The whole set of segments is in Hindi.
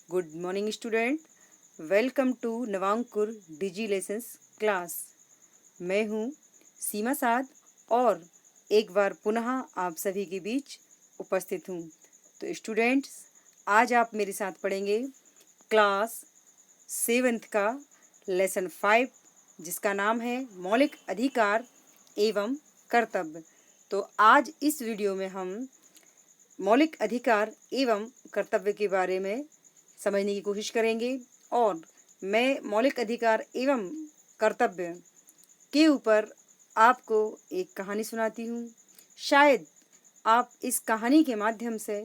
Good morning student. Welcome to Navankur digi lessons class. मैं हूँ सीमा साद और एक बार पुनः आप सभी के बीच उपस्थित हूँ। तो स्टूडेंट्स, आज आप मेरे साथ पढ़ेंगे क्लास 7th का लेसन 5, जिसका नाम है मौलिक अधिकार एवं कर्तव्य। तो आज इस वीडियो में हम मौलिक अधिकार एवं कर्तव्य के बारे में समझने की कोशिश करेंगे और मैं मौलिक अधिकार एवं कर्तव्य के ऊपर आपको एक कहानी सुनाती हूँ। शायद आप इस कहानी के माध्यम से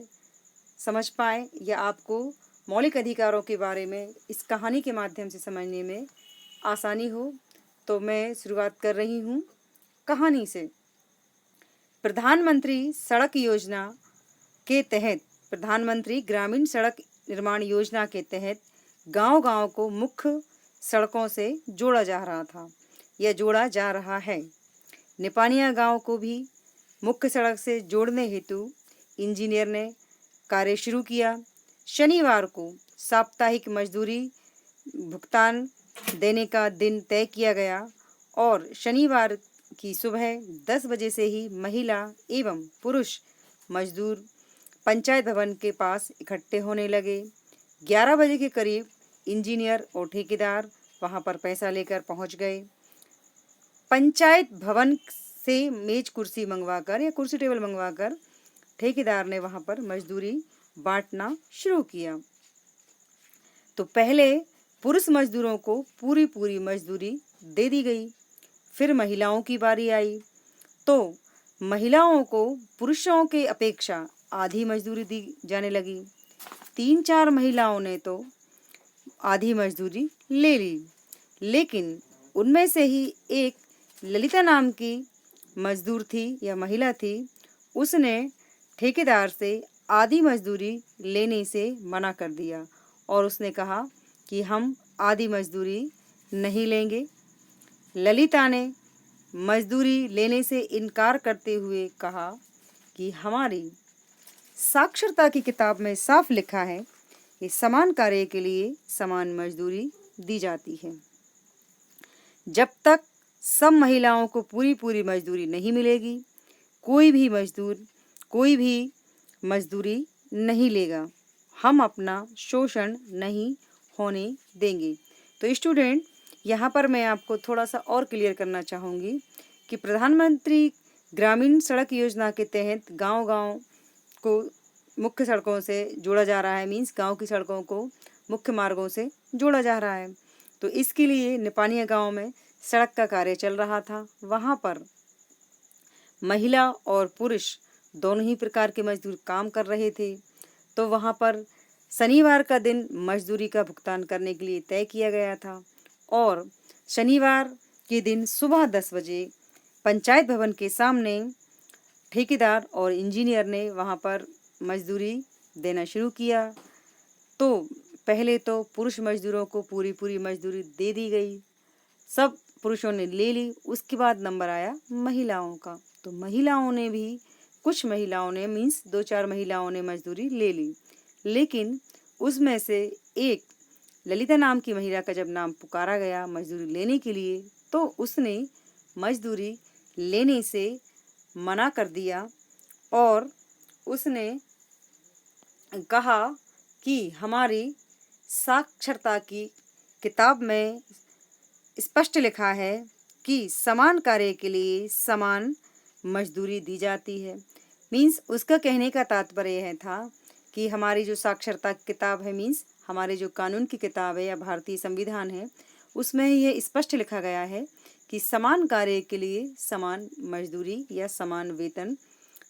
समझ पाएँ या आपको मौलिक अधिकारों के बारे में इस कहानी के माध्यम से समझने में आसानी हो। तो मैं शुरुआत कर रही हूँ कहानी से। प्रधानमंत्री सड़क योजना के तहत प्रधानमंत्री ग्रामीण सड़क निर्माण योजना के तहत गांव-गांव को मुख्य सड़कों से जोड़ा जा रहा था या जोड़ा जा रहा है। निपानिया गांव को भी मुख्य सड़क से जोड़ने हेतु इंजीनियर ने कार्य शुरू किया। शनिवार को साप्ताहिक मजदूरी भुगतान देने का दिन तय किया गया और शनिवार की सुबह 10 बजे से ही महिला एवं पुरुष मजदूर पंचायत भवन के पास इकट्ठे होने लगे। 11 बजे के करीब इंजीनियर और ठेकेदार वहां पर पैसा लेकर पहुंच गए। पंचायत भवन से मेज कुर्सी मंगवाकर या कुर्सी टेबल मंगवाकर ठेकेदार ने वहां पर मजदूरी बांटना शुरू किया। तो पहले पुरुष मजदूरों को पूरी पूरी मजदूरी दे दी गई। फिर महिलाओं की बारी आई तो महिलाओं को पुरुषों के अपेक्षा आधी मजदूरी दी जाने लगी। 3-4 महिलाओं ने तो आधी मजदूरी ले ली, लेकिन उनमें से ही एक ललिता नाम की मजदूर थी या महिला थी। उसने ठेकेदार से आधी मजदूरी लेने से मना कर दिया और उसने कहा कि हम आधी मजदूरी नहीं लेंगे। ललिता ने मजदूरी लेने से इनकार करते हुए कहा कि हमारी साक्षरता की किताब में साफ लिखा है कि समान कार्य के लिए समान मजदूरी दी जाती है। जब तक सब महिलाओं को पूरी पूरी मजदूरी नहीं मिलेगी, कोई भी मजदूरी नहीं लेगा। हम अपना शोषण नहीं होने देंगे। तो स्टूडेंट, यहाँ पर मैं आपको थोड़ा सा और क्लियर करना चाहूँगी कि प्रधानमंत्री ग्रामीण सड़क योजना के तहत गांव-गांव को मुख्य सड़कों से जोड़ा जा रहा है। मीन्स गांव की सड़कों को मुख्य मार्गों से जोड़ा जा रहा है। तो इसके लिए निपानिया गांव में सड़क का कार्य चल रहा था। वहां पर महिला और पुरुष दोनों ही प्रकार के मजदूर काम कर रहे थे। तो वहां पर शनिवार का दिन मजदूरी का भुगतान करने के लिए तय किया गया था और शनिवार के दिन सुबह 10 बजे पंचायत भवन के सामने ठेकेदार और इंजीनियर ने वहां पर मजदूरी देना शुरू किया। तो पहले तो पुरुष मजदूरों को पूरी पूरी मजदूरी दे दी गई। सब पुरुषों ने ले ली। उसके बाद नंबर आया महिलाओं का। तो कुछ महिलाओं ने मीन्स 2-4 महिलाओं ने मजदूरी ले ली, लेकिन उसमें से एक ललिता नाम की महिला का जब नाम पुकारा गया मजदूरी लेने के लिए, तो उसने मजदूरी लेने से मना कर दिया और उसने कहा कि हमारी साक्षरता की किताब में स्पष्ट लिखा है कि समान कार्य के लिए समान मजदूरी दी जाती है। मीन्स उसका कहने का तात्पर्य यह था कि हमारी जो साक्षरता की किताब है, मीन्स हमारे जो कानून की किताब है या भारतीय संविधान है, उसमें यह स्पष्ट लिखा गया है कि समान कार्य के लिए समान मजदूरी या समान वेतन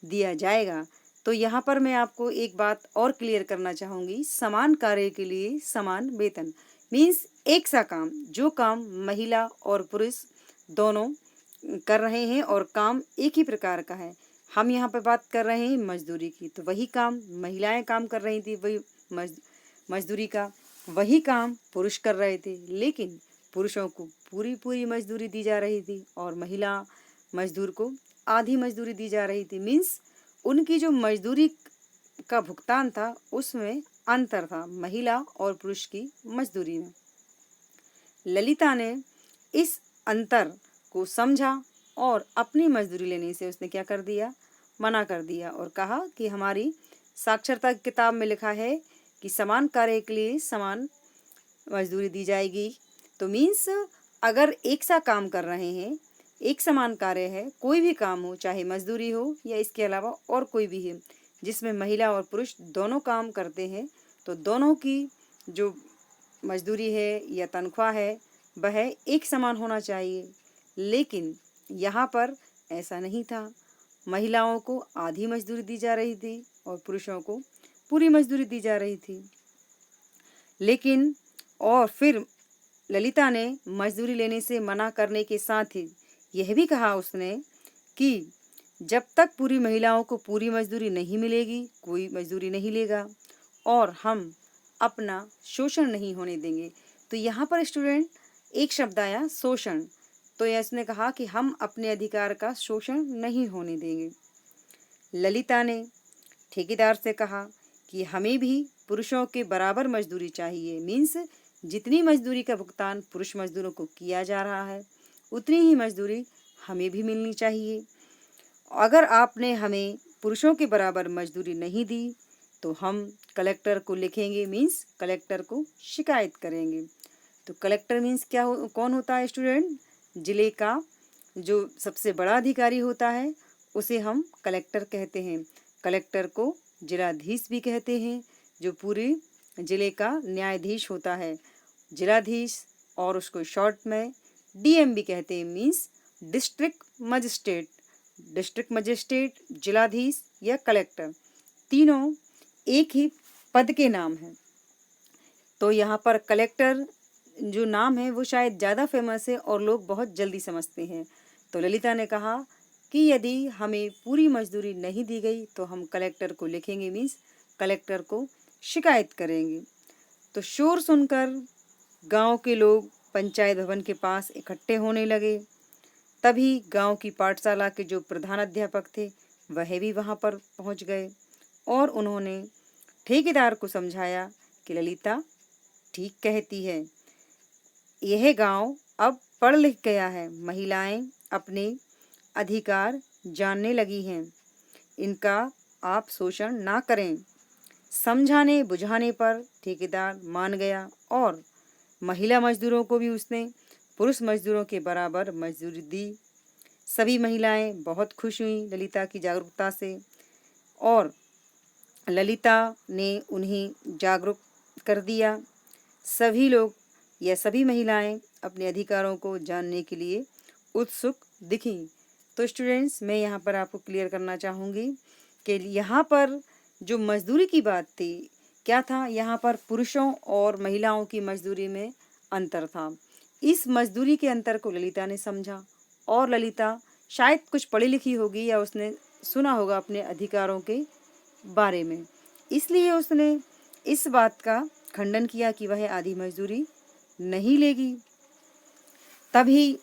दिया जाएगा। तो यहाँ पर मैं आपको एक बात और क्लियर करना चाहूँगी। समान कार्य के लिए समान वेतन मीन्स एक सा काम, जो काम महिला और पुरुष दोनों कर रहे हैं और काम एक ही प्रकार का है। हम यहाँ पर बात कर रहे हैं मजदूरी की, तो वही काम महिलाएं काम कर रही थी, वही मजदूरी का वही काम पुरुष कर रहे थे, लेकिन पुरुषों को पूरी पूरी मजदूरी दी जा रही थी और महिला मजदूर को आधी मजदूरी दी जा रही थी। मीन्स उनकी जो मजदूरी का भुगतान था उसमें अंतर था महिला और पुरुष की मजदूरी में। ललिता ने इस अंतर को समझा और अपनी मजदूरी लेने से उसने क्या कर दिया, मना कर दिया और कहा कि हमारी साक्षरता की किताब में लिखा है कि समान कार्य के लिए समान मजदूरी दी जाएगी। तो मीन्स अगर एक सा काम कर रहे हैं, एक समान कार्य है, कोई भी काम हो, चाहे मजदूरी हो या इसके अलावा और कोई भी है, जिसमें महिला और पुरुष दोनों काम करते हैं, तो दोनों की जो मजदूरी है या तनख्वाह है वह एक समान होना चाहिए। लेकिन यहाँ पर ऐसा नहीं था। महिलाओं को आधी मजदूरी दी जा रही थी और पुरुषों को पूरी मजदूरी दी जा रही थी। लेकिन और फिर ललिता ने मजदूरी लेने से मना करने के साथ ही यह भी कहा उसने कि जब तक पूरी महिलाओं को पूरी मजदूरी नहीं मिलेगी, कोई मजदूरी नहीं लेगा और हम अपना शोषण नहीं होने देंगे। तो यहाँ पर स्टूडेंट एक शब्द आया शोषण। तो इसने कहा कि हम अपने अधिकार का शोषण नहीं होने देंगे। ललिता ने ठेकेदार से कहा कि हमें भी पुरुषों के बराबर मजदूरी चाहिए। मीन्स जितनी मजदूरी का भुगतान पुरुष मजदूरों को किया जा रहा है उतनी ही मजदूरी हमें भी मिलनी चाहिए। अगर आपने हमें पुरुषों के बराबर मजदूरी नहीं दी तो हम कलेक्टर को लिखेंगे। मीन्स कलेक्टर को शिकायत करेंगे। तो कलेक्टर मीन्स क्या कौन होता है स्टूडेंट? जिले का जो सबसे बड़ा अधिकारी होता है उसे हम कलेक्टर कहते हैं। कलेक्टर को जिलाधीश भी कहते हैं, जो पूरे जिले का न्यायाधीश होता है। जिलाधीश और उसको शॉर्ट में डीएम भी कहते हैं। Means district magistrate. District magistrate, जिलाधीश या कलेक्टर, तीनों एक ही पद के नाम हैं। तो यहाँ पर कलेक्टर जो नाम है वो शायद ज़्यादा फेमस है और लोग बहुत जल्दी समझते हैं। तो ललिता ने कहा कि यदि हमें पूरी मजदूरी नहीं दी गई तो हम कलेक्टर को लिखेंगे। मीन्स कलेक्टर को शिकायत करेंगे। तो शोर सुनकर गांव के लोग पंचायत भवन के पास इकट्ठे होने लगे। तभी गांव की पाठशाला के जो प्रधानाध्यापक थे वह भी वहां पर पहुंच गए और उन्होंने ठेकेदार को समझाया कि ललिता ठीक कहती है, यह गांव अब पढ़ लिख गया है, महिलाएं अपने अधिकार जानने लगी हैं, इनका आप शोषण ना करें। समझाने बुझाने पर ठेकेदार मान गया और महिला मजदूरों को भी उसने पुरुष मजदूरों के बराबर मजदूरी दी। सभी महिलाएं बहुत खुश हुईं ललिता की जागरूकता से और ललिता ने उन्हें जागरूक कर दिया। सभी लोग या सभी महिलाएं अपने अधिकारों को जानने के लिए उत्सुक दिखीं। तो स्टूडेंट्स, मैं यहाँ पर आपको क्लियर करना चाहूँगी कि यहाँ पर जो मजदूरी की बात थी, क्या था, यहाँ पर पुरुषों और महिलाओं की मजदूरी में अंतर था। इस मजदूरी के अंतर को ललिता ने समझा और ललिता शायद कुछ पढ़ी लिखी होगी या उसने सुना होगा अपने अधिकारों के बारे में, इसलिए उसने इस बात का खंडन किया कि वह आधी मजदूरी नहीं लेगी। तभी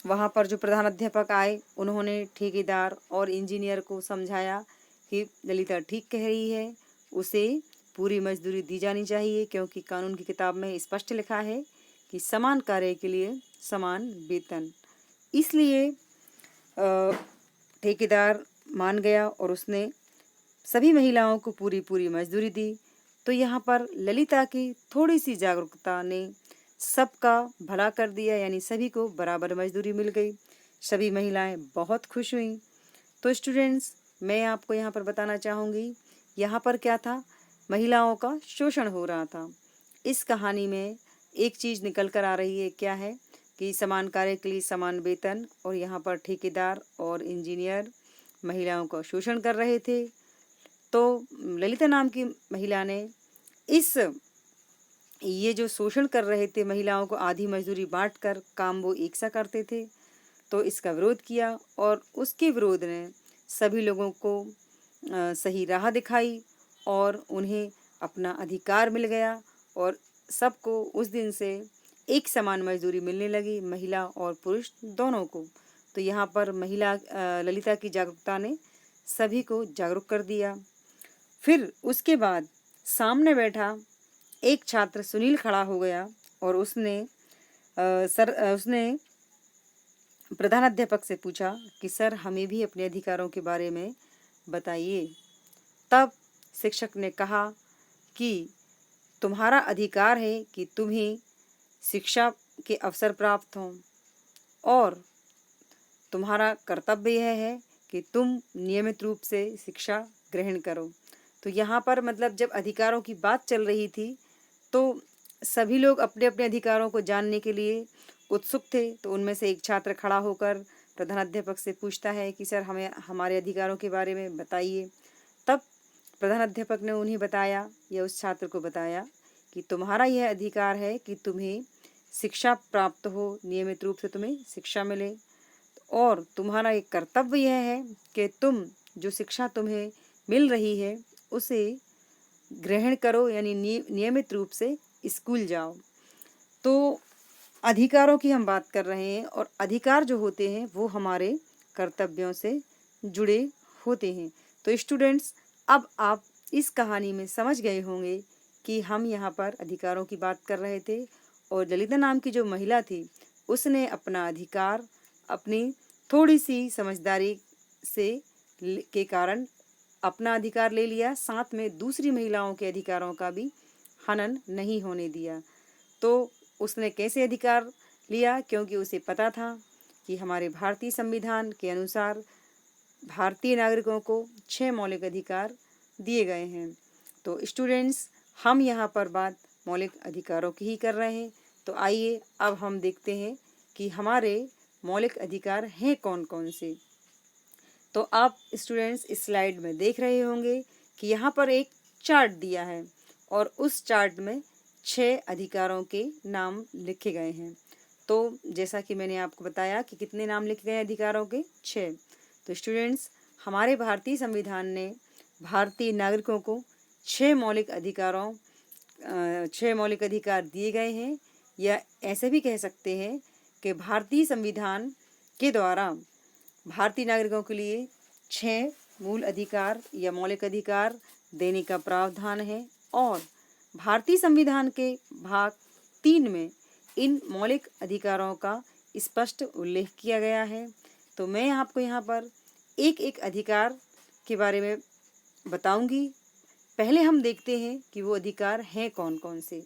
वहाँ पर जो प्रधानाध्यापक आए उन्होंने ठेकेदार और इंजीनियर को समझाया कि ललिता ठीक कह रही है, उसे पूरी मजदूरी दी जानी चाहिए क्योंकि कानून की किताब में स्पष्ट लिखा है कि समान कार्य के लिए समान वेतन। इसलिए ठेकेदार मान गया और उसने सभी महिलाओं को पूरी मजदूरी दी। तो यहाँ पर ललिता की थोड़ी सी जागरूकता ने सबका भला कर दिया, यानी सभी को बराबर मजदूरी मिल गई। सभी महिलाएं बहुत खुश हुईं। तो स्टूडेंट्स, मैं आपको यहाँ पर बताना चाहूँगी, यहाँ पर क्या था, महिलाओं का शोषण हो रहा था। इस कहानी में एक चीज़ निकल कर आ रही है, क्या है कि समान कार्य के लिए समान वेतन, और यहाँ पर ठेकेदार और इंजीनियर महिलाओं का शोषण कर रहे थे। तो ललिता नाम की महिला ने ये जो शोषण कर रहे थे महिलाओं को आधी मजदूरी बांटकर काम वो एक सा करते थे, तो इसका विरोध किया और उसके विरोध ने सभी लोगों को सही राह दिखाई और उन्हें अपना अधिकार मिल गया और सबको उस दिन से एक समान मजदूरी मिलने लगी, महिला और पुरुष दोनों को। तो यहाँ पर ललिता की जागरूकता ने सभी को जागरूक कर दिया। फिर उसके बाद सामने बैठा एक छात्र सुनील खड़ा हो गया और उसने प्रधानाध्यापक से पूछा कि सर हमें भी अपने अधिकारों के बारे में बताइए। तब शिक्षक ने कहा कि तुम्हारा अधिकार है कि तुम्हें शिक्षा के अवसर प्राप्त हों और तुम्हारा कर्तव्य यह है कि तुम नियमित रूप से शिक्षा ग्रहण करो। तो यहाँ पर मतलब जब अधिकारों की बात चल रही थी तो सभी लोग अपने अपने अधिकारों को जानने के लिए उत्सुक थे। तो उनमें से एक छात्र खड़ा होकर प्रधानाध्यापक से पूछता है कि सर हमें हमारे अधिकारों के बारे में बताइए। तब प्रधानाध्यापक ने उन्हें बताया या उस छात्र को बताया कि तुम्हारा यह अधिकार है कि तुम्हें शिक्षा प्राप्त हो, नियमित रूप से तुम्हें शिक्षा मिले और तुम्हारा एक कर्तव्य यह है कि तुम जो शिक्षा तुम्हें मिल रही है उसे ग्रहण करो, यानी नियमित रूप से स्कूल जाओ। तो अधिकारों की हम बात कर रहे हैं और अधिकार जो होते हैं वो हमारे कर्तव्यों से जुड़े होते हैं। तो स्टूडेंट्स, अब आप इस कहानी में समझ गए होंगे कि हम यहाँ पर अधिकारों की बात कर रहे थे और ललिता नाम की जो महिला थी उसने अपना अधिकार अपनी थोड़ी सी समझदारी से के कारण अपना अधिकार ले लिया, साथ में दूसरी महिलाओं के अधिकारों का भी हनन नहीं होने दिया। तो उसने कैसे अधिकार लिया? क्योंकि उसे पता था कि हमारे भारतीय संविधान के अनुसार भारतीय नागरिकों को 6 मौलिक अधिकार दिए गए हैं। तो स्टूडेंट्स, हम यहाँ पर बात मौलिक अधिकारों की ही कर रहे हैं। तो आइए अब हम देखते हैं कि हमारे मौलिक अधिकार हैं कौन कौन से। तो आप स्टूडेंट्स इस स्लाइड में देख रहे होंगे कि यहाँ पर एक चार्ट दिया है और उस चार्ट में 6 अधिकारों के नाम लिखे गए हैं। तो जैसा कि मैंने आपको बताया कि कितने नाम लिखे गए अधिकारों के 6। तो स्टूडेंट्स, हमारे भारतीय संविधान ने भारतीय नागरिकों को 6 मौलिक अधिकार दिए गए हैं, या ऐसे भी कह सकते हैं कि भारतीय संविधान के द्वारा भारतीय नागरिकों के लिए 6 मूल अधिकार या मौलिक अधिकार देने का प्रावधान है और भारतीय संविधान के भाग 3 में इन मौलिक अधिकारों का स्पष्ट उल्लेख किया गया है। तो मैं आपको यहाँ पर एक एक अधिकार के बारे में बताऊंगी। पहले हम देखते हैं कि वो अधिकार हैं कौन कौन से।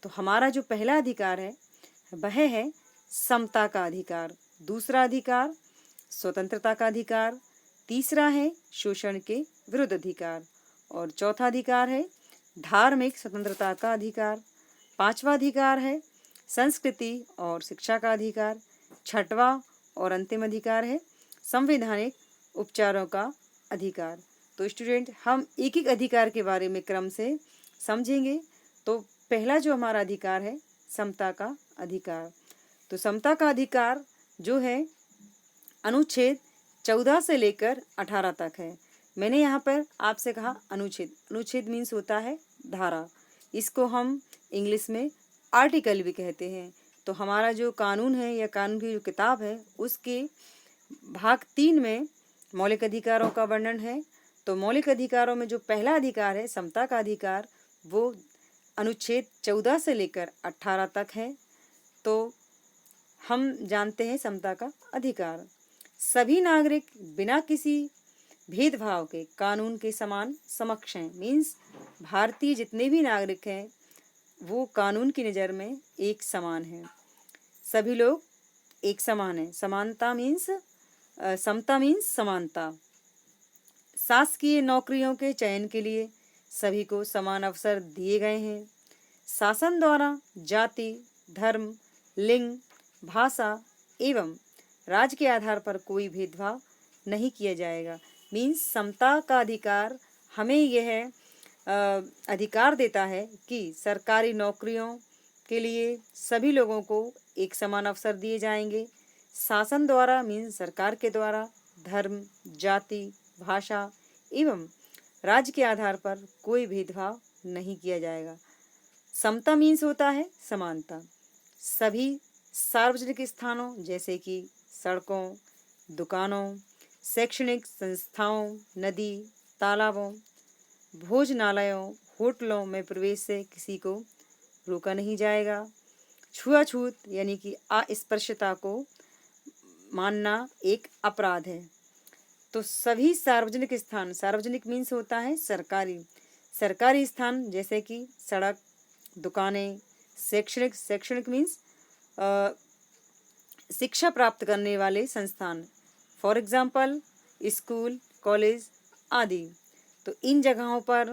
तो हमारा जो पहला अधिकार है वह है समता का अधिकार, दूसरा अधिकार स्वतंत्रता का अधिकार, तीसरा है शोषण के विरुद्ध अधिकार और चौथा अधिकार है धार्मिक स्वतंत्रता का अधिकार, पांचवा अधिकार है संस्कृति और शिक्षा का अधिकार, छठवां और अंतिम अधिकार है संवैधानिक उपचारों का अधिकार। तो स्टूडेंट, हम एक एक अधिकार के बारे में क्रम से समझेंगे। तो पहला जो हमारा अधिकार है समता का अधिकार। तो समता का अधिकार जो है अनुच्छेद 14 से लेकर 18 तक है। मैंने यहाँ पर आपसे कहा अनुच्छेद। अनुच्छेद मीन्स होता है धारा, इसको हम इंग्लिश में आर्टिकल भी कहते हैं। तो हमारा जो कानून है या कानून की जो किताब है उसके भाग 3 में मौलिक अधिकारों का वर्णन है। तो मौलिक अधिकारों में जो पहला अधिकार है समता का अधिकार, वो अनुच्छेद 14 से लेकर 18 तक है। तो हम जानते हैं समता का अधिकार, सभी नागरिक बिना किसी भेदभाव के कानून के समान समक्ष हैं। मीन्स भारतीय जितने भी नागरिक हैं वो कानून की नज़र में एक समान हैं, सभी लोग एक समान हैं। समानता मीन्स समता मीन्स समानता। शासकीय नौकरियों के चयन के लिए सभी को समान अवसर दिए गए हैं। शासन द्वारा जाति, धर्म, लिंग, भाषा एवं राज्य के आधार पर कोई भेदभाव नहीं किया जाएगा। मीन्स समता का अधिकार हमें यह अधिकार देता है कि सरकारी नौकरियों के लिए सभी लोगों को एक समान अवसर दिए जाएंगे। शासन द्वारा मीन्स सरकार के द्वारा धर्म, जाति, भाषा एवं राज्य के आधार पर कोई भेदभाव नहीं किया जाएगा। समता मीन्स होता है समानता। सभी सार्वजनिक स्थानों जैसे कि सड़कों, दुकानों, शैक्षणिक संस्थाओं, नदी, तालाबों, भोजनालयों, होटलों में प्रवेश से किसी को रोका नहीं जाएगा। छुआछूत यानी कि अस्पृश्यता को मानना एक अपराध है। तो सभी सार्वजनिक स्थान, सार्वजनिक मीन्स होता है सरकारी, सरकारी स्थान जैसे कि सड़क, दुकानें, शैक्षणिक, शैक्षणिक मीन्स शिक्षा प्राप्त करने वाले संस्थान, फॉर एग्जाम्पल स्कूल, कॉलेज आदि। तो इन जगहों पर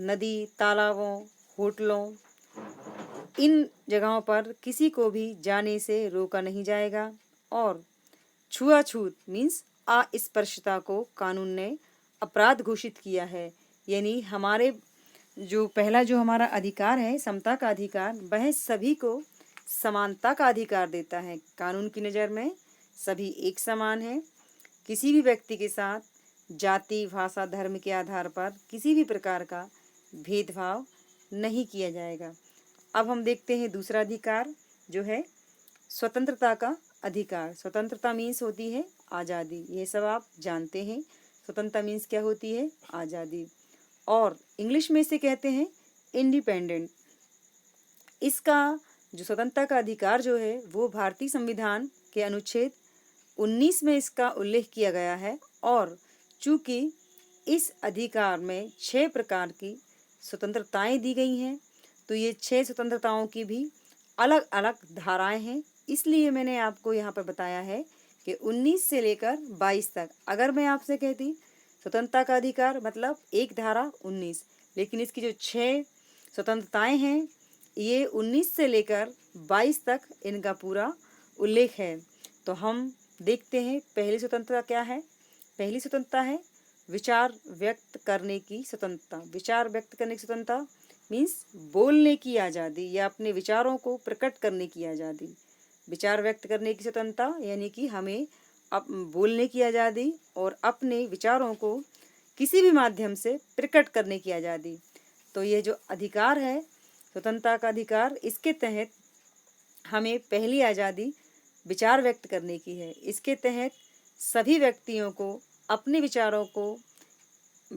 नदी, तालाबों, होटलों, इन जगहों पर किसी को भी जाने से रोका नहीं जाएगा। और छुआछूत मीन्स अस्पृश्यता को कानून ने अपराध घोषित किया है। यानी हमारे जो पहला जो हमारा अधिकार है, समता का अधिकार, वह सभी को समानता का अधिकार देता है। कानून की नज़र में सभी एक समान हैं। किसी भी व्यक्ति के साथ जाति, भाषा, धर्म के आधार पर किसी भी प्रकार का भेदभाव नहीं किया जाएगा। अब हम देखते हैं दूसरा अधिकार जो है स्वतंत्रता का अधिकार। स्वतंत्रता मीन्स होती है आज़ादी, ये सब आप जानते हैं। स्वतंत्रता मीन्स क्या होती है? आज़ादी। और इंग्लिश में इसे कहते हैं इंडिपेंडेंट। इसका जो स्वतंत्रता का अधिकार जो है वो भारतीय संविधान के अनुच्छेद 19 में इसका उल्लेख किया गया है। और चूंकि इस अधिकार में 6 प्रकार की स्वतंत्रताएं दी गई हैं, तो ये 6 स्वतंत्रताओं की भी अलग अलग धाराएं हैं। इसलिए मैंने आपको यहाँ पर बताया है कि 19 से लेकर 22 तक। अगर मैं आपसे कहती स्वतंत्रता का अधिकार मतलब एक धारा 19, लेकिन इसकी जो 6 स्वतंत्रताएं हैं ये 19 से लेकर 22 तक इनका पूरा उल्लेख है। तो हम देखते हैं पहली स्वतंत्रता क्या है। पहली स्वतंत्रता है विचार व्यक्त करने की स्वतंत्रता। विचार व्यक्त करने की स्वतंत्रता मीन्स बोलने की आज़ादी या अपने विचारों को प्रकट करने की आज़ादी। विचार व्यक्त करने की स्वतंत्रता यानी कि हमें बोलने की आज़ादी और अपने विचारों को किसी भी माध्यम से प्रकट करने की आज़ादी। तो ये जो अधिकार है स्वतंत्रता का अधिकार, इसके तहत हमें पहली आज़ादी विचार व्यक्त करने की है। इसके तहत सभी व्यक्तियों को अपने विचारों को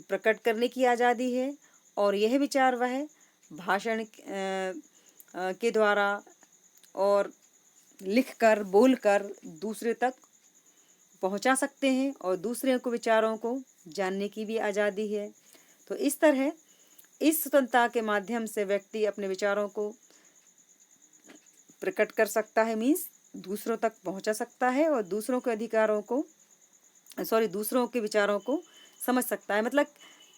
प्रकट करने की आज़ादी है। और यह विचार वह भाषण के द्वारा और लिखकर, बोलकर दूसरे तक पहुंचा सकते हैं और दूसरे को विचारों को जानने की भी आज़ादी है। तो इस तरह इस स्वतंत्रता के माध्यम से व्यक्ति अपने विचारों को प्रकट कर सकता है, मीन्स दूसरों तक पहुंचा सकता है और दूसरों के अधिकारों को दूसरों के विचारों को समझ सकता है। मतलब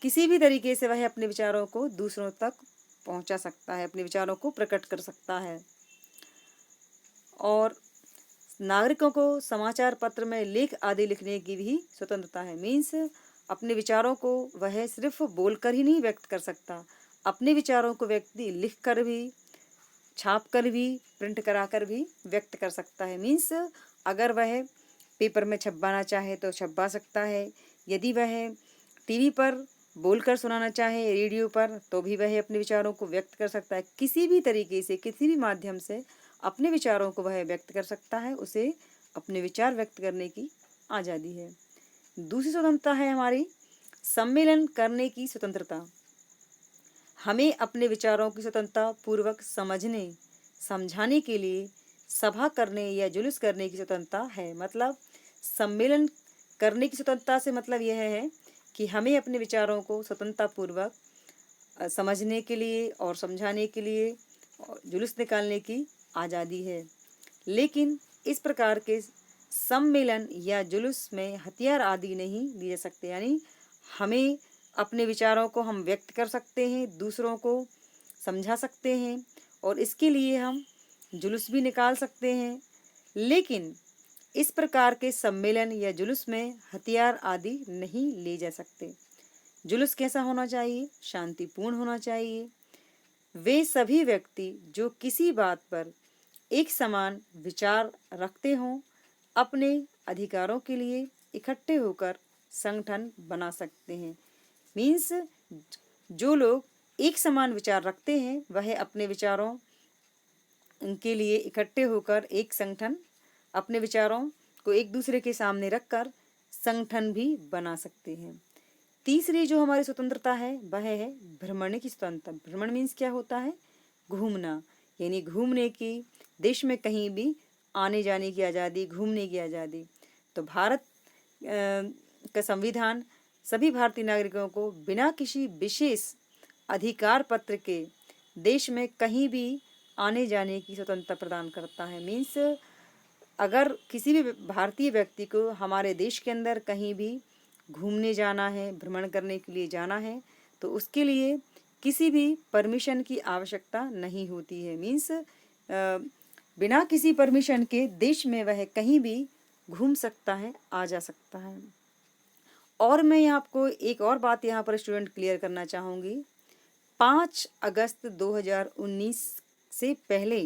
किसी भी तरीके से वह अपने विचारों को दूसरों तक पहुंचा सकता है, अपने विचारों को प्रकट कर सकता है। और नागरिकों को समाचार पत्र में लेख आदि लिखने की भी स्वतंत्रता है। मीन्स अपने विचारों को वह सिर्फ बोलकर ही नहीं व्यक्त कर सकता, अपने विचारों को व्यक्ति लिखकर भी, छापकर भी, प्रिंट कराकर भी व्यक्त कर सकता है। मीन्स अगर वह पेपर में छपवाना चाहे तो छपवा सकता है। यदि वह टीवी पर बोलकर सुनाना चाहे, रेडियो पर, तो भी वह अपने विचारों को व्यक्त कर सकता है। किसी भी तरीके से, किसी भी माध्यम से अपने विचारों को वह व्यक्त कर सकता है। उसे अपने विचार व्यक्त करने की आज़ादी है। दूसरी स्वतंत्रता है हमारी सम्मेलन करने की स्वतंत्रता। हमें अपने विचारों की स्वतंत्रता पूर्वक समझने, समझाने के लिए सभा करने या जुलूस करने की स्वतंत्रता है। मतलब सम्मेलन करने की स्वतंत्रता से मतलब यह है कि हमें अपने विचारों को स्वतंत्रता पूर्वक समझने के लिए और समझाने के लिए और जुलूस निकालने की आज़ादी है। लेकिन इस प्रकार के सम्मेलन या जुलूस में हथियार आदि नहीं लिए जा सकते। यानी हमें अपने विचारों को हम व्यक्त कर सकते हैं, दूसरों को समझा सकते हैं और इसके लिए हम जुलूस भी निकाल सकते हैं। लेकिन इस प्रकार के सम्मेलन या जुलूस में हथियार आदि नहीं ले जा सकते। जुलूस कैसा होना चाहिए? शांतिपूर्ण होना चाहिए। वे सभी व्यक्ति जो किसी बात पर एक समान विचार रखते हों अपने अधिकारों के लिए इकट्ठे होकर संगठन बना सकते हैं। मीन्स जो लोग एक समान विचार रखते हैं वह अपने विचारों के लिए इकट्ठे होकर एक संगठन, अपने विचारों को एक दूसरे के सामने रखकर संगठन भी बना सकते हैं। तीसरी जो हमारी स्वतंत्रता है वह है भ्रमण की स्वतंत्रता। भ्रमण मीन्स क्या होता है? घूमना, यानी घूमने की, देश में कहीं भी आने जाने की आज़ादी, घूमने की आज़ादी। तो भारत का संविधान सभी भारतीय नागरिकों को बिना किसी विशेष अधिकार पत्र के देश में कहीं भी आने जाने की स्वतंत्रता प्रदान करता है। मीन्स अगर किसी भी भारतीय व्यक्ति को हमारे देश के अंदर कहीं भी घूमने जाना है, भ्रमण करने के लिए जाना है, तो उसके लिए किसी भी परमिशन की आवश्यकता नहीं होती है। मीन्स बिना किसी परमिशन के देश में वह कहीं भी घूम सकता है, आ जा सकता है। और मैं आपको एक और बात यहाँ पर स्टूडेंट क्लियर करना चाहूँगी। 5 अगस्त 2019 से पहले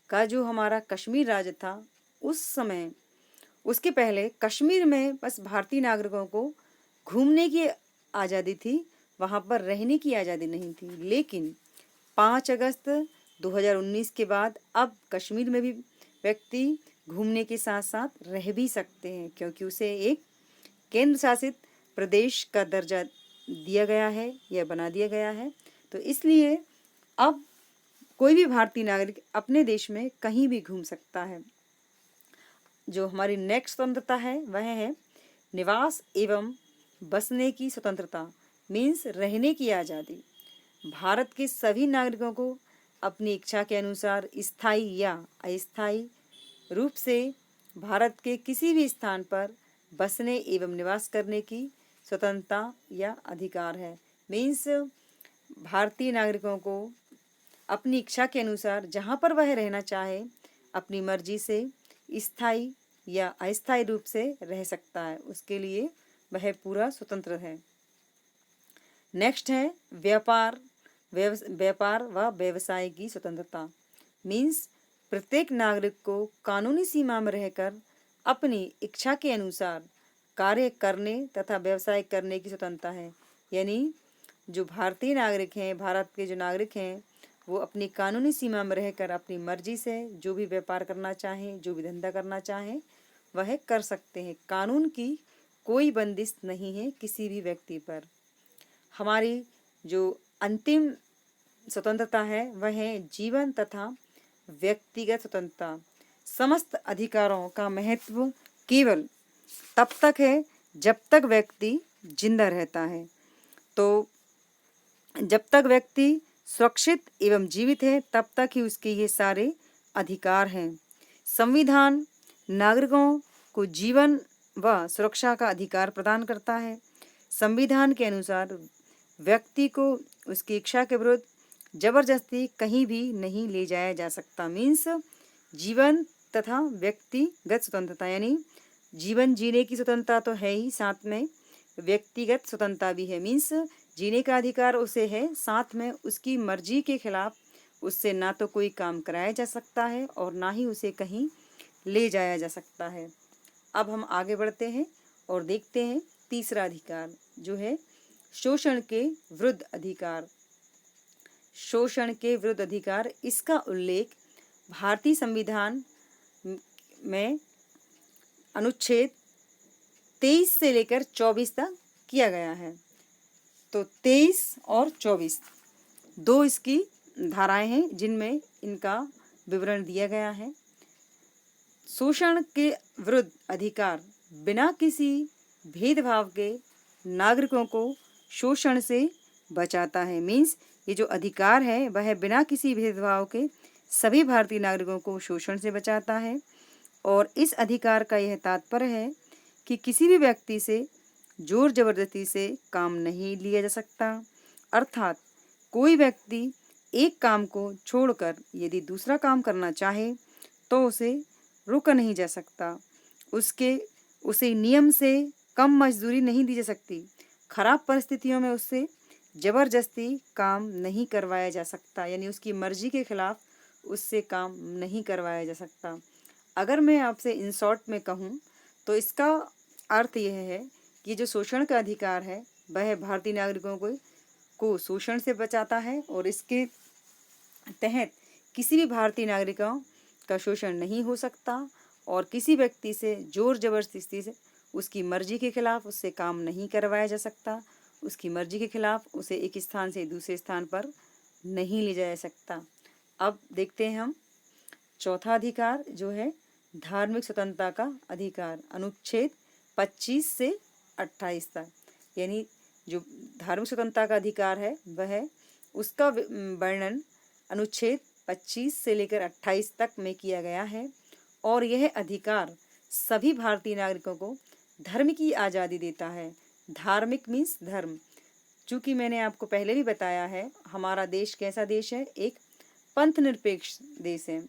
का जो हमारा कश्मीर राज्य था, उस समय, उसके पहले कश्मीर में बस भारतीय नागरिकों को घूमने की आज़ादी थी, वहाँ पर रहने की आज़ादी नहीं थी। लेकिन 5 अगस्त 2019 के बाद अब कश्मीर में भी व्यक्ति घूमने के साथ साथ रह भी सकते हैं, क्योंकि उसे एक केंद्र शासित प्रदेश का दर्जा दिया गया है या बना दिया गया है। तो इसलिए अब कोई भी भारतीय नागरिक अपने देश में कहीं भी घूम सकता है। जो हमारी नेक्स्ट स्वतंत्रता है वह है निवास एवं बसने की स्वतंत्रता, मीन्स रहने की आज़ादी। भारत के सभी नागरिकों को अपनी इच्छा के अनुसार स्थायी या अस्थायी रूप से भारत के किसी भी स्थान पर बसने एवं निवास करने की स्वतंत्रता या अधिकार है। मीन्स भारतीय नागरिकों को अपनी इच्छा के अनुसार जहाँ पर वह रहना चाहे अपनी मर्जी से स्थायी या अस्थायी रूप से रह सकता है, उसके लिए वह पूरा स्वतंत्र है। नेक्स्ट है व्यापार व व्यवसाय की स्वतंत्रता। मीन्स प्रत्येक नागरिक को कानूनी सीमा में रहकर अपनी इच्छा के अनुसार कार्य करने तथा व्यवसाय करने की स्वतंत्रता है। यानी जो भारतीय नागरिक हैं, भारत के जो नागरिक हैं, वो अपनी कानूनी सीमा में रहकर अपनी मर्जी से जो भी व्यापार करना चाहें, जो भी धंधा करना चाहें, वह कर सकते हैं। कानून की कोई बंदिश नहीं है किसी भी व्यक्ति पर। हमारी जो अंतिम स्वतंत्रता है वह है जीवन तथा व्यक्तिगत स्वतंत्रता। समस्त अधिकारों का महत्व केवल तब तक है जब तक व्यक्ति जिंदा रहता है। तो जब तक व्यक्ति सुरक्षित एवं जीवित है तब तक ही उसके ये सारे अधिकार हैं। संविधान नागरिकों को जीवन व सुरक्षा का अधिकार प्रदान करता है। संविधान के अनुसार व्यक्ति को उसकी इच्छा के विरुद्ध जबरदस्ती कहीं भी नहीं ले जाया जा सकता। मीन्स जीवन तथा व्यक्तिगत स्वतंत्रता, यानी जीवन जीने की स्वतंत्रता तो है ही, साथ में व्यक्तिगत स्वतंत्रता भी है। मीन्स जीने का अधिकार उसे है, साथ में उसकी मर्जी के खिलाफ उससे ना तो कोई काम कराया जा सकता है और ना ही उसे कहीं ले जाया जा सकता है। अब हम आगे बढ़ते हैं और देखते हैं तीसरा अधिकार जो है शोषण के विरुद्ध अधिकार। शोषण के विरुद्ध अधिकार, इसका उल्लेख भारतीय संविधान में अनुच्छेद 23 से लेकर 24 तक किया गया है। तो 23 और 24 दो इसकी धाराएं हैं जिनमें इनका विवरण दिया गया है। शोषण के विरुद्ध अधिकार बिना किसी भेदभाव के नागरिकों को शोषण से बचाता है। मीन्स ये जो अधिकार है वह बिना किसी भेदभाव के सभी भारतीय नागरिकों को शोषण से बचाता है। और इस अधिकार का यह तात्पर्य है कि किसी भी व्यक्ति से जोर जबरदस्ती से काम नहीं लिया जा सकता। अर्थात कोई व्यक्ति एक काम को छोड़कर यदि दूसरा काम करना चाहे तो उसे रोका नहीं जा सकता। उसे नियम से कम मजदूरी नहीं दी जा सकती। खराब परिस्थितियों में उससे जबरदस्ती काम नहीं करवाया जा सकता, यानी उसकी मर्जी के खिलाफ उससे काम नहीं करवाया जा सकता। अगर मैं आपसे इन शॉर्ट में कहूँ तो इसका अर्थ यह है कि जो शोषण का अधिकार है वह भारतीय नागरिकों को शोषण से बचाता है और इसके तहत किसी भी भारतीय नागरिकों का शोषण नहीं हो सकता और किसी व्यक्ति से जोर जबरदस्ती से उसकी मर्जी के खिलाफ उससे काम नहीं करवाया जा सकता उसकी मर्जी के खिलाफ उसे एक स्थान से दूसरे स्थान पर नहीं ले जाया सकता। अब देखते हैं हम चौथा अधिकार जो है धार्मिक स्वतंत्रता का अधिकार, अनुच्छेद 25 से 28 तक। यानी जो धार्मिक स्वतंत्रता का अधिकार है वह उसका वर्णन अनुच्छेद 25 से लेकर 28 तक में किया गया है और यह अधिकार सभी भारतीय नागरिकों को धर्म की आज़ादी देता है। धार्मिक मीन्स धर्म। चूँकि मैंने आपको पहले भी बताया है हमारा देश कैसा देश है, एक पंथ निरपेक्ष देश है।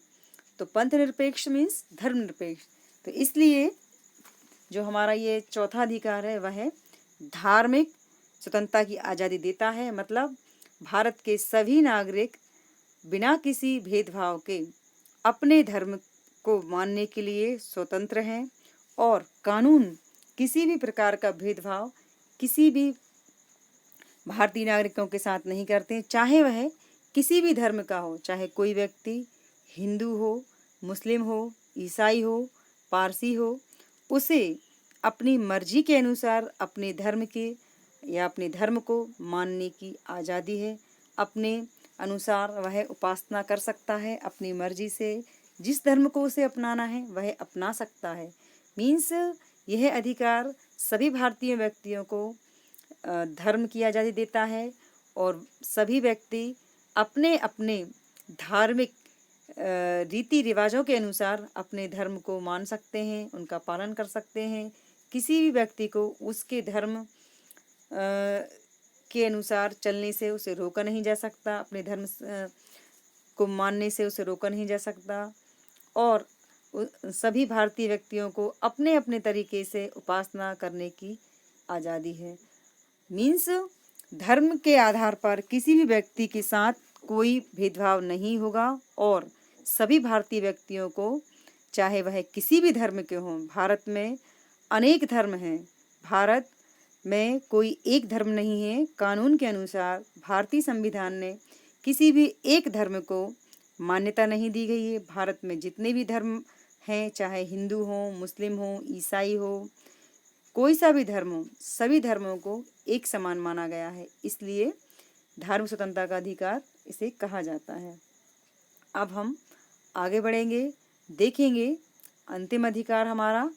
तो पंथ निरपेक्ष मीन्स धर्मनिरपेक्ष। तो इसलिए जो हमारा ये चौथा अधिकार है वह धार्मिक स्वतंत्रता की आज़ादी देता है। मतलब भारत के सभी नागरिक बिना किसी भेदभाव के अपने धर्म को मानने के लिए स्वतंत्र हैं और कानून किसी भी प्रकार का भेदभाव किसी भी भारतीय नागरिकों के साथ नहीं करते, चाहे वह किसी भी धर्म का हो, चाहे कोई व्यक्ति हिंदू हो, मुस्लिम हो, ईसाई हो, पारसी हो, उसे अपनी मर्जी के अनुसार अपने धर्म के या अपने धर्म को मानने की आज़ादी है। अपने अनुसार वह उपासना कर सकता है, अपनी मर्जी से जिस धर्म को उसे अपनाना है वह अपना सकता है। मीन्स यह अधिकार सभी भारतीय व्यक्तियों को धर्म की आज़ादी देता है और सभी व्यक्ति अपने अपने धार्मिक रीति रिवाजों के अनुसार अपने धर्म को मान सकते हैं, उनका पालन कर सकते हैं। किसी भी व्यक्ति को उसके धर्म के अनुसार चलने से उसे रोका नहीं जा सकता, अपने धर्म को मानने से उसे रोका नहीं जा सकता और सभी भारतीय व्यक्तियों को अपने अपने तरीके से उपासना करने की आज़ादी है। मीन्स धर्म के आधार पर किसी भी व्यक्ति के साथ कोई भेदभाव नहीं होगा और सभी भारतीय व्यक्तियों को, चाहे वह किसी भी धर्म के हों, भारत में अनेक धर्म हैं, भारत में कोई एक धर्म नहीं है। कानून के अनुसार भारतीय संविधान ने किसी भी एक धर्म को मान्यता नहीं दी गई है। भारत में जितने भी धर्म हैं, चाहे हिंदू हो, मुस्लिम हो, ईसाई हो, कोई सा भी धर्म हो, सभी धर्मों को एक समान माना गया है। इसलिए धार्मिक स्वतंत्रता का अधिकार इसे कहा जाता है। अब हम आगे बढ़ेंगे, देखेंगे अंतिम अधिकार हमारा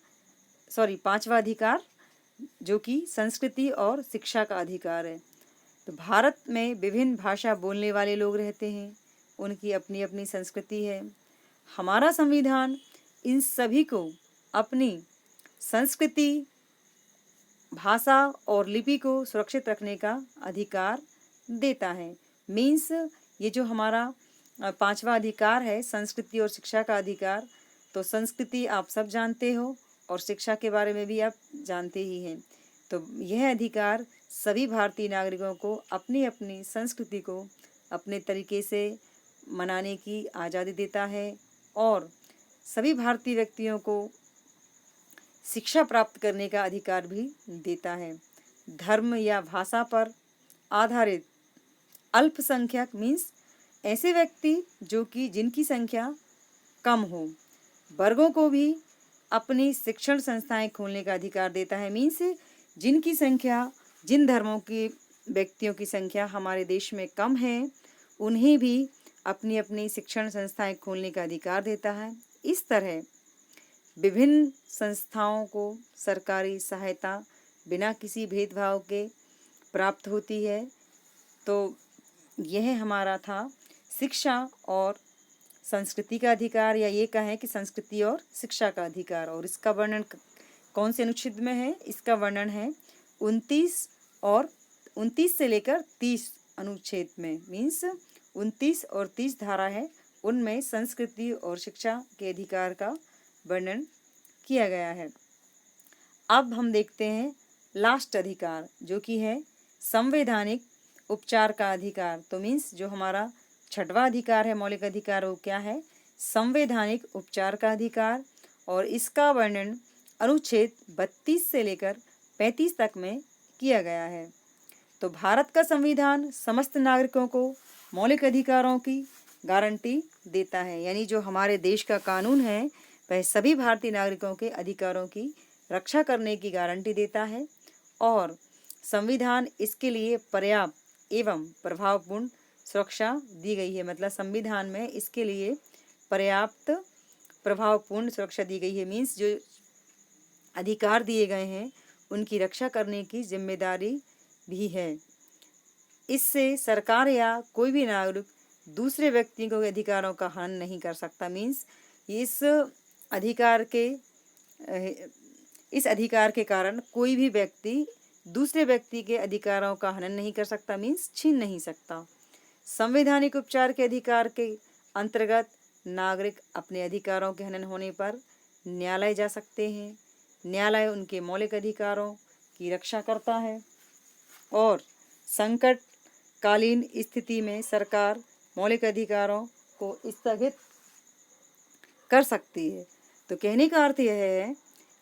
पांचवा अधिकार जो कि संस्कृति और शिक्षा का अधिकार है। तो भारत में विभिन्न भाषा बोलने वाले लोग रहते हैं, उनकी अपनी अपनी संस्कृति है। हमारा संविधान इन सभी को अपनी संस्कृति, भाषा और लिपि को सुरक्षित रखने का अधिकार देता है। मीन्स ये जो हमारा पांचवा अधिकार है संस्कृति और शिक्षा का अधिकार, तो संस्कृति आप सब जानते हो और शिक्षा के बारे में भी आप जानते ही हैं। तो यह अधिकार सभी भारतीय नागरिकों को अपनी अपनी संस्कृति को अपने तरीके से मनाने की आज़ादी देता है और सभी भारतीय व्यक्तियों को शिक्षा प्राप्त करने का अधिकार भी देता है। धर्म या भाषा पर आधारित अल्पसंख्यक मीन्स ऐसे व्यक्ति जो कि जिनकी संख्या कम हो, वर्गों को भी अपनी शिक्षण संस्थाएं खोलने का अधिकार देता है। मीन्स जिनकी संख्या, जिन धर्मों के व्यक्तियों की संख्या हमारे देश में कम है, उन्हें भी अपनी अपनी शिक्षण संस्थाएं खोलने का अधिकार देता है। इस तरह विभिन्न संस्थाओं को सरकारी सहायता बिना किसी भेदभाव के प्राप्त होती है। तो यह हमारा था शिक्षा और संस्कृति का अधिकार, या ये कहें कि संस्कृति और शिक्षा का अधिकार। और इसका वर्णन कौन से अनुच्छेद में है? इसका वर्णन है 29 से लेकर 30 अनुच्छेद में। मीन्स 29 और 30 धारा है, उनमें संस्कृति और शिक्षा के अधिकार का वर्णन किया गया है। अब हम देखते हैं लास्ट अधिकार जो कि है संवैधानिक उपचार का अधिकार। तो मीन्स जो हमारा छठवां अधिकार है मौलिक अधिकार, वो क्या है? संवैधानिक उपचार का अधिकार। और इसका वर्णन अनुच्छेद 32 से लेकर 35 तक में किया गया है। तो भारत का संविधान समस्त नागरिकों को मौलिक अधिकारों की गारंटी देता है। यानी जो हमारे देश का कानून है वह सभी भारतीय नागरिकों के अधिकारों की रक्षा करने की गारंटी देता है और संविधान इसके लिए पर्याप्त एवं प्रभावपूर्ण सुरक्षा दी गई है। मतलब संविधान में इसके लिए पर्याप्त प्रभावपूर्ण सुरक्षा दी गई है। मीन्स जो अधिकार दिए गए हैं उनकी रक्षा करने की जिम्मेदारी भी है। इससे सरकार या कोई भी नागरिक दूसरे व्यक्ति के अधिकारों का हनन नहीं कर सकता। मीन्स अधिकार के इस अधिकार के कारण कोई भी व्यक्ति दूसरे व्यक्ति के अधिकारों का हनन नहीं कर सकता। मीन्स छीन नहीं सकता। संवैधानिक उपचार के अधिकार के अंतर्गत नागरिक अपने अधिकारों के हनन होने पर न्यायालय जा सकते हैं। न्यायालय उनके मौलिक अधिकारों की रक्षा करता है और संकटकालीन स्थिति में सरकार मौलिक अधिकारों को स्थगित कर सकती है। तो कहने का अर्थ यह है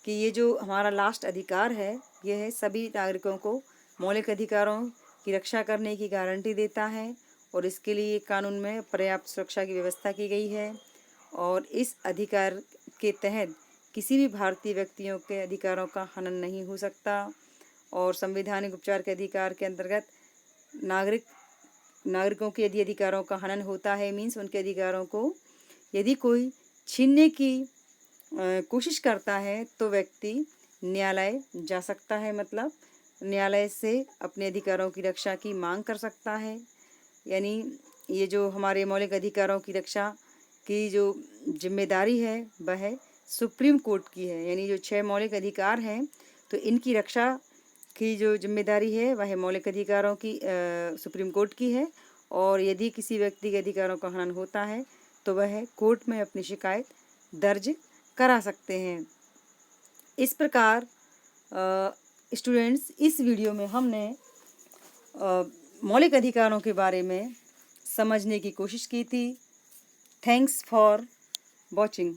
कि ये जो हमारा लास्ट अधिकार है, यह है सभी नागरिकों को मौलिक अधिकारों की रक्षा करने की गारंटी देता है और इसके लिए कानून में पर्याप्त सुरक्षा की व्यवस्था की गई है। और इस अधिकार के तहत किसी भी भारतीय व्यक्तियों के अधिकारों का हनन नहीं हो सकता। और संवैधानिक उपचार के अधिकार के अंतर्गत नागरिकों के यदि अधिकारों का हनन होता है, मीन्स उनके अधिकारों को यदि कोई छीनने की कोशिश करता है तो व्यक्ति न्यायालय जा सकता है। मतलब न्यायालय से अपने अधिकारों की रक्षा की मांग कर सकता है। यानी ये जो हमारे मौलिक अधिकारों की रक्षा की जो जिम्मेदारी है वह सुप्रीम कोर्ट की है। यानी जो 6 मौलिक अधिकार हैं तो इनकी रक्षा की जो जिम्मेदारी है वह मौलिक अधिकारों की सुप्रीम कोर्ट की है। और यदि किसी व्यक्ति के अधिकारों का हनन होता है तो वह कोर्ट में अपनी शिकायत दर्ज करा सकते हैं। इस प्रकार स्टूडेंट्स, इस वीडियो में हमने मौलिक अधिकारों के बारे में समझने की कोशिश की थी। Thanks for watching.